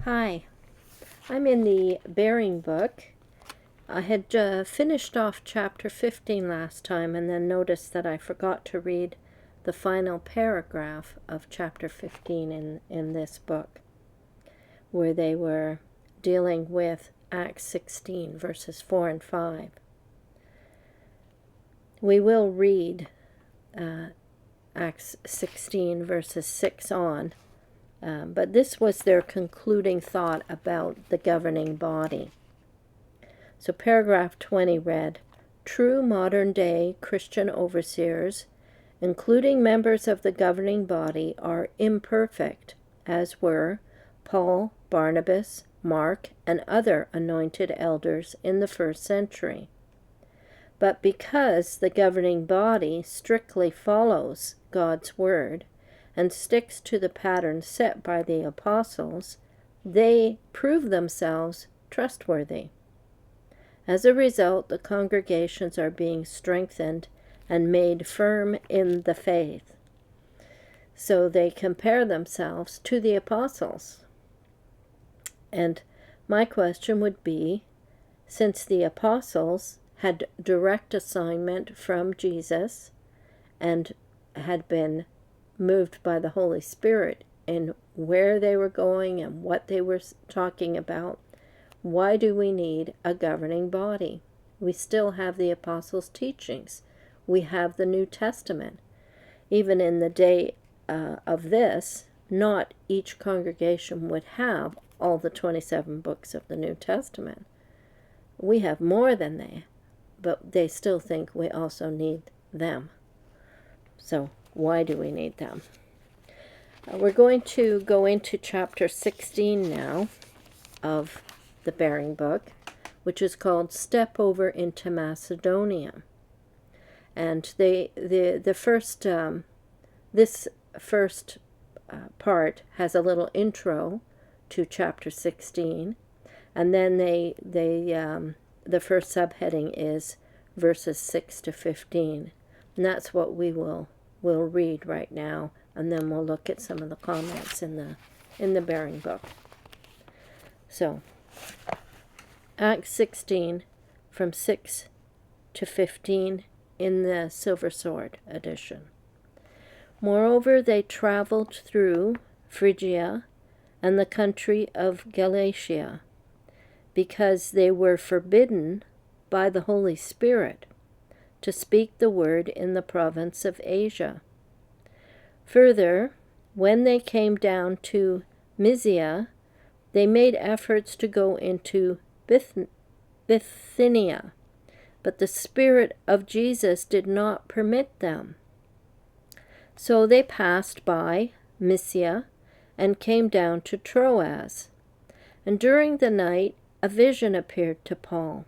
Hi, I'm in the Bearing book. I had finished off chapter 15 last time and then noticed that I forgot to read the final paragraph of chapter 15 in this book, where they were dealing with Acts 16, verses 4 and 5. We will read Acts 16, verses 6 on. But this was their concluding thought about the governing body. So paragraph 20 read, "True modern-day Christian overseers, including members of the governing body, are imperfect, as were Paul, Barnabas, Mark, and other anointed elders in the first century. But because the governing body strictly follows God's word, and sticks to the pattern set by the apostles, they prove themselves trustworthy. As a result, the congregations are being strengthened and made firm in the faith. So they compare themselves to the apostles. And my question would be, since the apostles had direct assignment from Jesus and had been moved by the Holy Spirit in where they were going and what they were talking about, why do we need a governing body? We still have the apostles' teachings. We have the New Testament. Even in the day of this, not each congregation would have all the 27 books of the New Testament. We have more than they, but they still think we also need them. So why do we need them? We're going to go into chapter 16 now of the Bearing book, which is called Step Over into Macedonia. And this first part has a little intro to chapter 16, and then the first subheading is verses 6 to 15, and that's what we'll read right now, and then we'll look at some of the comments in the Bearing book. So, Acts 16, from 6 to 15 in the Silver Sword edition. Moreover, they traveled through Phrygia and the country of Galatia, because they were forbidden by the Holy Spirit to speak the word in the province of Asia. Further, when they came down to Mysia, they made efforts to go into Bithynia, but the Spirit of Jesus did not permit them. So they passed by Mysia and came down to Troas. And during the night a vision appeared to Paul.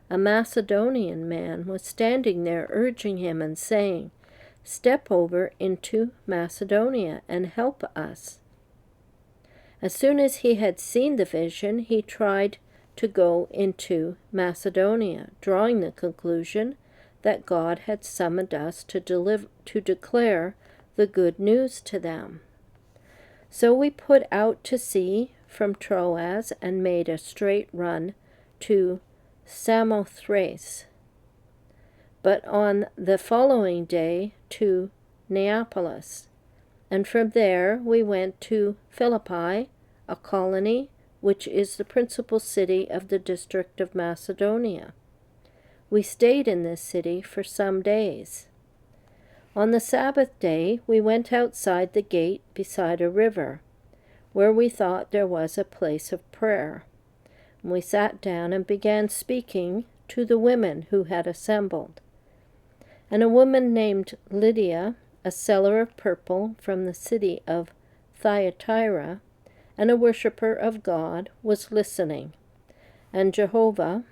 A Macedonian man was standing there urging him and saying, "Step over into Macedonia and help us." As soon as he had seen the vision, he tried to go into Macedonia, drawing the conclusion that God had summoned us to declare the good news to them. So we put out to sea from Troas and made a straight run to Samothrace, but on the following day to Neapolis, and from there we went to Philippi, a colony which is the principal city of the district of Macedonia. We stayed in this city for some days. On the Sabbath day we went outside the gate beside a river, where we thought there was a place of prayer. We sat down and began speaking to the women who had assembled. And a woman named Lydia, a seller of purple from the city of Thyatira, and a worshipper of God, was listening. And Jehovah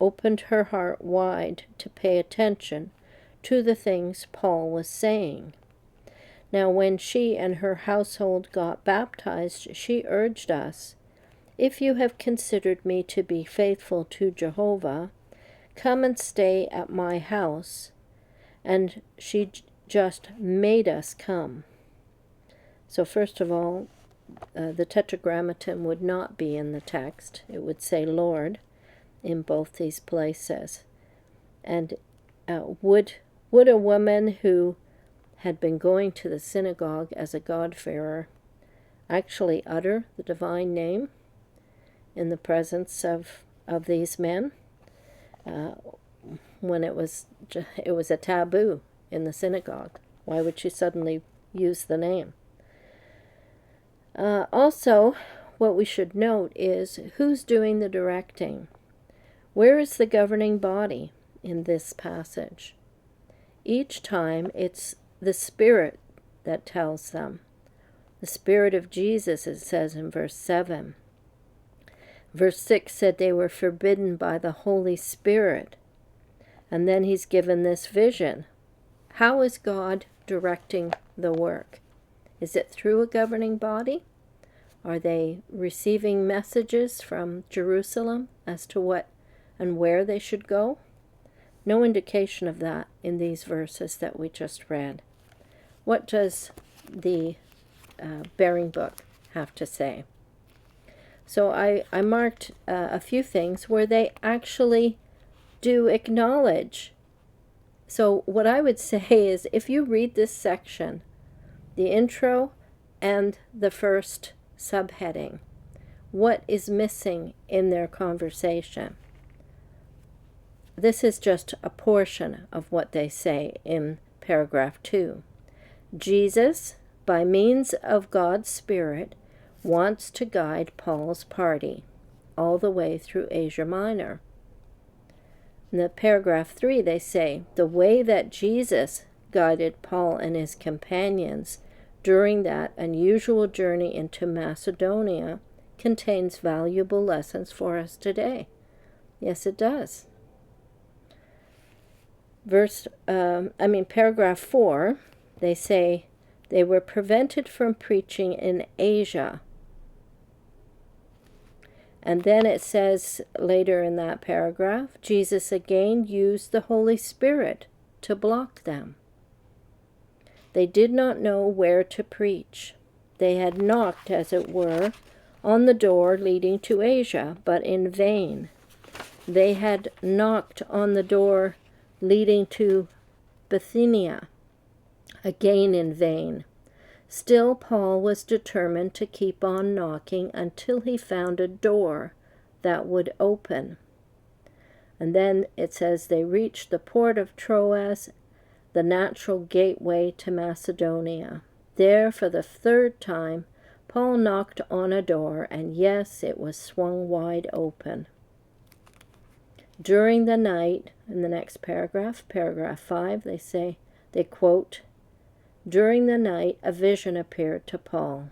opened her heart wide to pay attention to the things Paul was saying. Now when she and her household got baptized, she urged us, "If you have considered me to be faithful to Jehovah, come and stay at my house." And she just made us come. So first of all, the Tetragrammaton would not be in the text. It would say Lord in both these places. And would a woman who had been going to the synagogue as a God-fearer actually utter the divine name in the presence of these men? When it was a taboo in the synagogue. Why would she suddenly use the name? Also, what we should note is who's doing the directing. Where is the governing body in this passage? Each time it's the Spirit that tells them. The Spirit of Jesus, it says in verse 7. Verse 6 said they were forbidden by the Holy Spirit. And then he's given this vision. How is God directing the work? Is it through a governing body? Are they receiving messages from Jerusalem as to what and where they should go? No indication of that in these verses that we just read. What does the bearing book have to say? So I marked a few things where they actually do acknowledge. So what I would say is, if you read this section, the intro and the first subheading, what is missing in their conversation? This is just a portion of what they say in paragraph 2. Jesus, by means of God's Spirit, wants to guide Paul's party all the way through Asia Minor. In the paragraph 3, they say, the way that Jesus guided Paul and his companions during that unusual journey into Macedonia contains valuable lessons for us today. Yes, it does. Paragraph 4, they say they were prevented from preaching in Asia. And then it says later in that paragraph, Jesus again used the Holy Spirit to block them. They did not know where to preach. They had knocked, as it were, on the door leading to Asia, but in vain. They had knocked on the door leading to Bithynia, again in vain. Still, Paul was determined to keep on knocking until he found a door that would open. And then it says they reached the port of Troas, the natural gateway to Macedonia. There, for the third time, Paul knocked on a door, and yes, it was swung wide open. During the night, in the next paragraph, paragraph 5, they quote, during the night a vision appeared to Paul.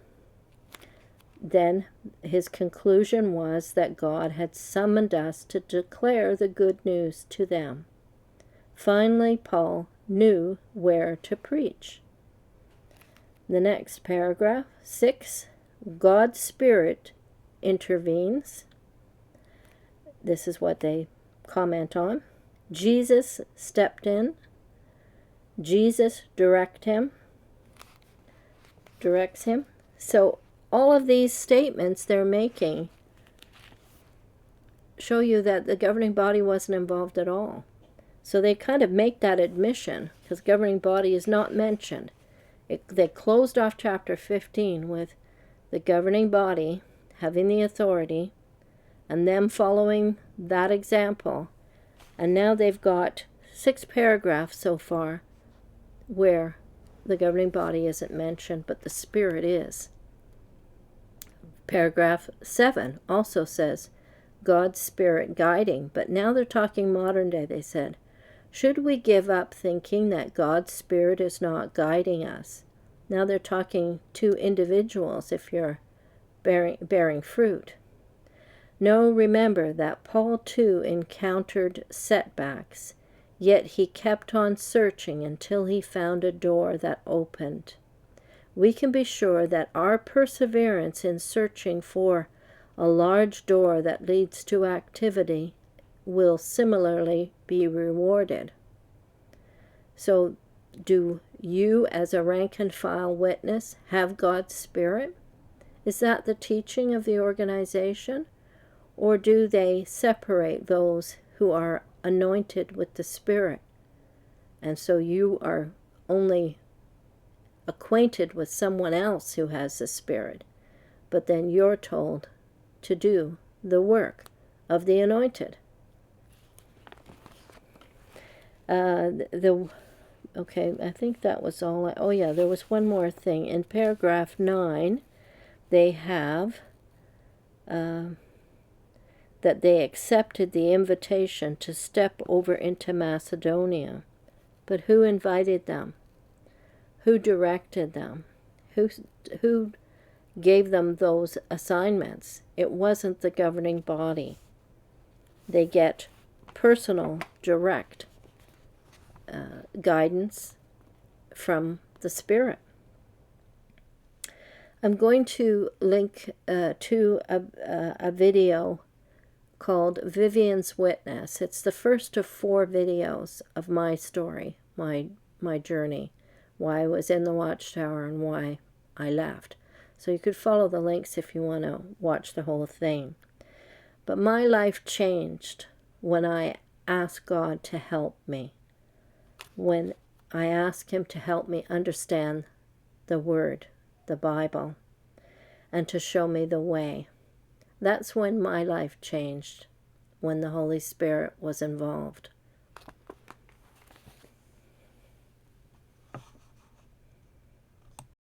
Then his conclusion was that God had summoned us to declare the good news to them. Finally, Paul knew where to preach. The next paragraph, 6, God's Spirit intervenes. This is what they comment on. Jesus stepped in. Jesus directs him. So all of these statements they're making show you that the governing body wasn't involved at all. So they kind of make that admission, because governing body is not mentioned. They closed off chapter 15 with the governing body having the authority and them following that example. And now they've got 6 paragraphs so far where the governing body isn't mentioned, but the Spirit is. Paragraph 7 also says God's Spirit guiding, but now they're talking modern day. They said, should we give up thinking that God's Spirit is not guiding us? Now they're talking to individuals if you're bearing fruit. No, remember that Paul too encountered setbacks, yet he kept on searching until he found a door that opened. We can be sure that our perseverance in searching for a large door that leads to activity will similarly be rewarded. So, do you as a rank and file witness have God's Spirit? Is that the teaching of the organization? Or do they separate those who are anointed with the Spirit? And so you are only acquainted with someone else who has the Spirit, but then you're told to do the work of the anointed. Okay, I think that was all. Oh yeah, there was one more thing. In paragraph 9, they have that they accepted the invitation to step over into Macedonia. But who invited them? Who directed them? Who gave them those assignments? It wasn't the governing body. They get personal, direct guidance from the Spirit. I'm going to link to a video called Vivian's Witness. It's the first of 4 videos of my story, my journey, why I was in the Watchtower and why I left. So you could follow the links if you want to watch the whole thing. But my life changed when I asked God to help me. When I asked Him to help me understand the Word, the Bible, and to show me the way. That's when my life changed, when the Holy Spirit was involved.